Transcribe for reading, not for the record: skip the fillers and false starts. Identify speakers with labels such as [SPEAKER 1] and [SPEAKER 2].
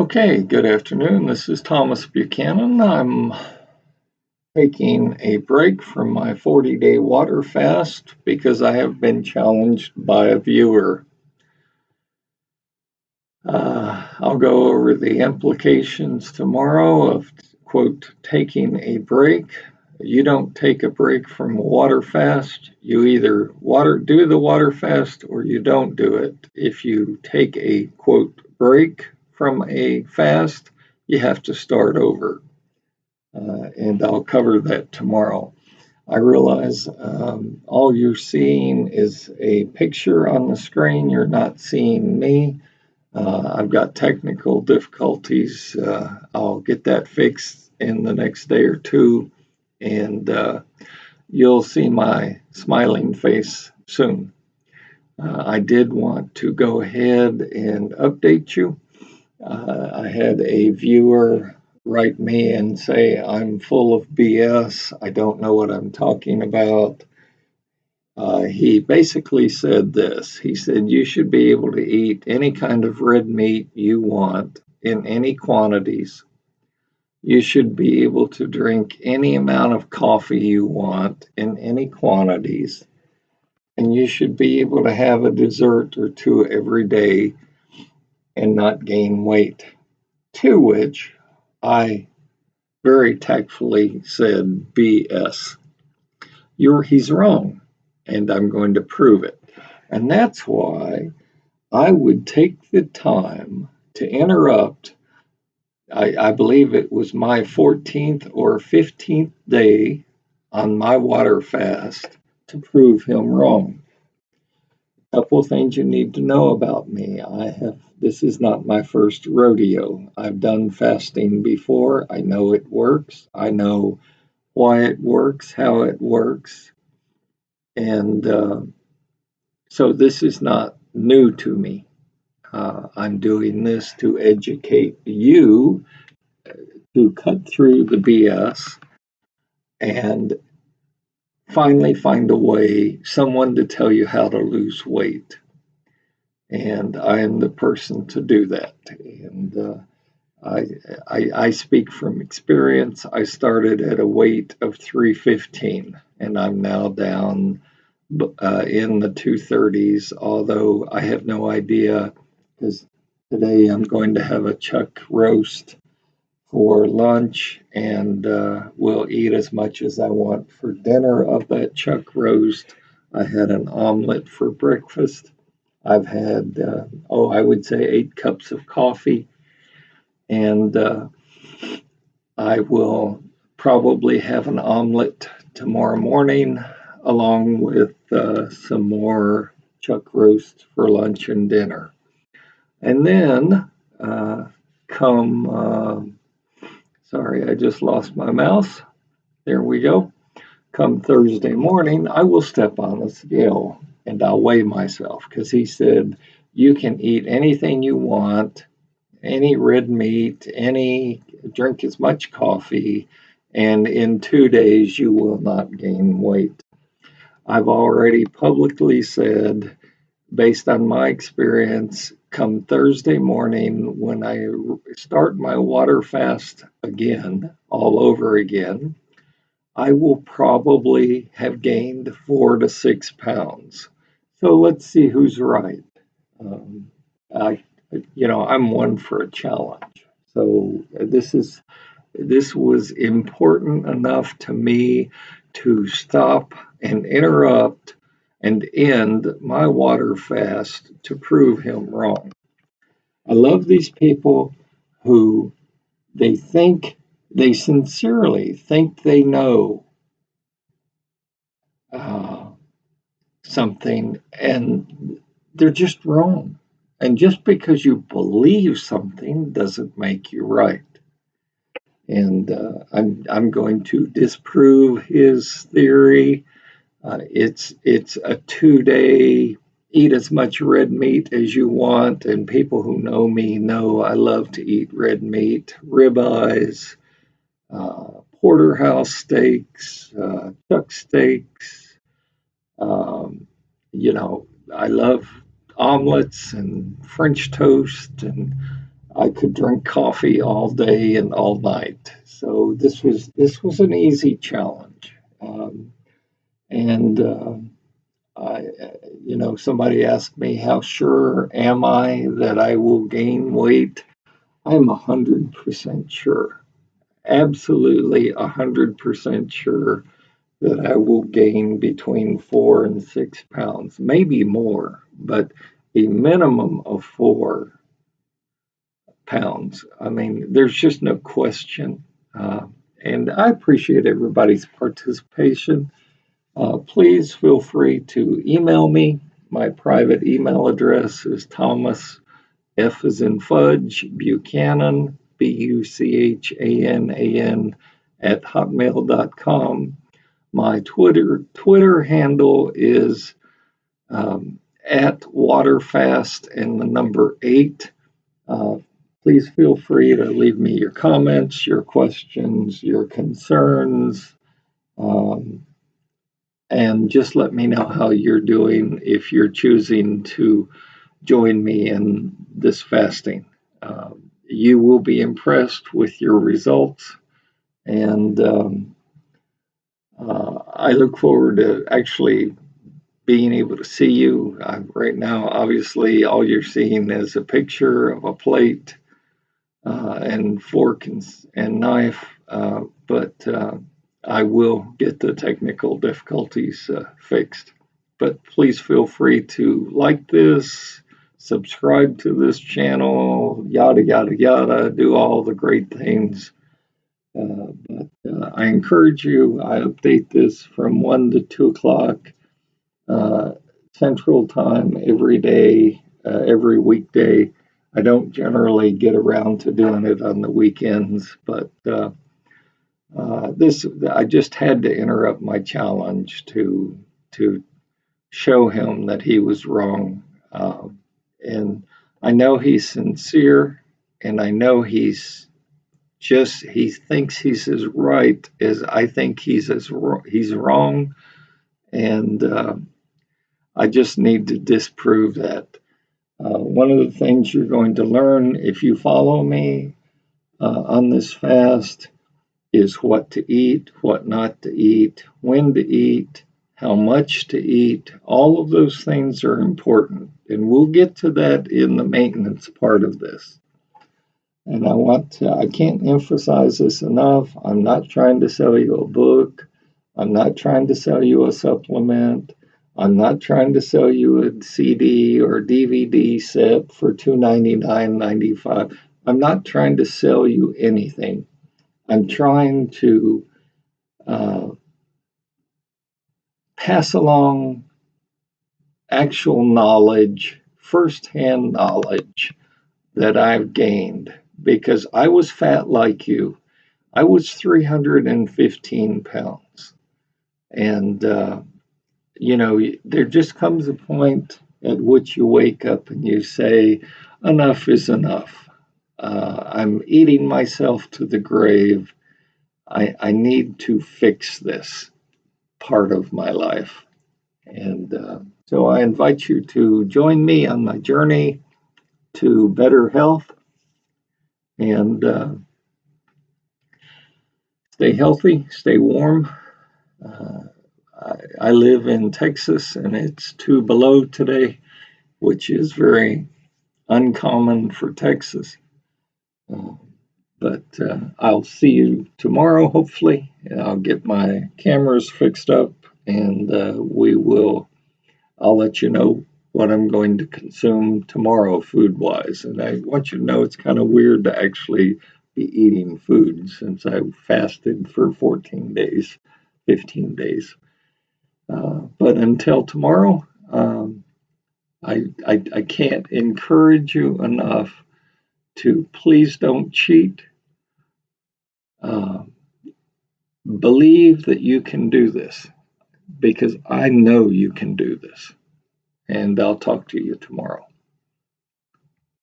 [SPEAKER 1] Okay, good afternoon. This is Thomas Buchanan. I'm taking a break from my 40-day water fast because I have been challenged by a viewer. I'll go over the implications tomorrow of, quote, taking a break. You don't take a break from a water fast. You either do the water fast or you don't do it. If you take a, quote, break from a fast, you have to start over. And I'll cover that tomorrow. I realize all you're seeing is a picture on the screen. You're not seeing me. I've got technical difficulties. I'll get that fixed in the next day or two, and you'll see my smiling face soon. I did want to go ahead and update you. I had a viewer write me and say, I'm full of BS. I don't know what I'm talking about. He basically said this. He said, you should be able to eat any kind of red meat you want in any quantities. You should be able to drink any amount of coffee you want in any quantities. And you should be able to have a dessert or two every day and not gain weight. To which I very tactfully said, BS. He's wrong, and I'm going to prove it. And that's why I would take the time to interrupt. I believe it was my 14th or 15th day on my water fast to prove him wrong. A couple of things you need to know about me. This is not my first rodeo. I've done fasting before. I know it works. I know why it works, how it works. And so this is not new to me. I'm doing this to educate you, to cut through the BS, and finally find a way, someone to tell you how to lose weight. And I am the person to do that. And I speak from experience. I started at a weight of 315, and I'm now down in the 230s, although I have no idea because today I'm going to have a chuck roast for lunch and will eat as much as I want for dinner of that chuck roast. I had an omelet for breakfast. I've had, I would say 8 cups of coffee. And I will probably have an omelet tomorrow morning along with some more chuck roast for lunch and dinner. And then sorry, I just lost my mouse. There we go. Come Thursday morning, I will step on the scale and I'll weigh myself because he said, you can eat anything you want, any red meat, drink as much coffee, and in 2 days you will not gain weight. I've already publicly said, based on my experience, come Thursday morning when I start my water fast again, all over again, I will probably have gained 4 to 6 pounds. So let's see who's right. I, I'm one for a challenge. So this was important enough to me to stop and interrupt and end my water fast to prove him wrong. I love these people who they sincerely think they know uh, something and they're just wrong. And just because you believe something doesn't make you right. And I'm going to disprove his theory. It's a 2 day eat as much red meat as you want, and people who know me know I love to eat red meat, ribeyes, porterhouse steaks, chuck steaks. Um, I love omelets and French toast, and I could drink coffee all day and all night. So this was an easy challenge. And I, somebody asked me, how sure am I that I will gain weight? I'm 100% sure, absolutely 100% sure that I will gain between 4 and 6 pounds, maybe more, but a minimum of 4 pounds. I mean, there's just no question. And I appreciate everybody's participation. Please feel free to email me. My private email address is Thomas F as in Fudge Buchanan Buchanan at hotmail.com. My Twitter handle is at waterfast and the number 8. Please feel free to leave me your comments, your questions, your concerns, and just let me know how you're doing if you're choosing to join me in this fasting. You will be impressed with your results, and I look forward to actually being able to see you. Right now, obviously, all you're seeing is a picture of a plate and fork and knife, but I will get the technical difficulties fixed. But please feel free to like this, subscribe to this channel, yada, yada, yada, do all the great things. But I encourage you, I update this from 1 to 2 o'clock Central Time every day, every weekday. I don't generally get around to doing it on the weekends, but I just had to interrupt my challenge to show him that he was wrong. And I know he's sincere, and I know he thinks he's as right as I think he's wrong, and I just need to disprove that. One of the things you're going to learn if you follow me on this fast is what to eat, what not to eat, when to eat, how much to eat. All of those things are important, and we'll get to that in the maintenance part of this. And I can't emphasize this enough. I'm not trying to sell you a book. I'm not trying to sell you a supplement. I'm not trying to sell you a CD or DVD set for $299.95. I'm not trying to sell you anything. I'm trying to pass along actual knowledge, firsthand knowledge that I've gained because I was fat like you. I was 315 pounds. And, there just comes a point at which you wake up and you say, enough is enough. I'm eating myself to the grave. I need to fix this part of my life. And so I invite you to join me on my journey to better health and stay healthy, stay warm. I live in Texas and it's 2 below today, which is very uncommon for Texas. But I'll see you tomorrow, hopefully. I'll get my cameras fixed up and I'll let you know what I'm going to consume tomorrow food wise. And I want you to know it's kind of weird to actually be eating food since I fasted for 14 days, 15 days. But until tomorrow, I can't encourage you enough to please don't cheat. Believe that you can do this because I know you can do this. And I'll talk to you tomorrow.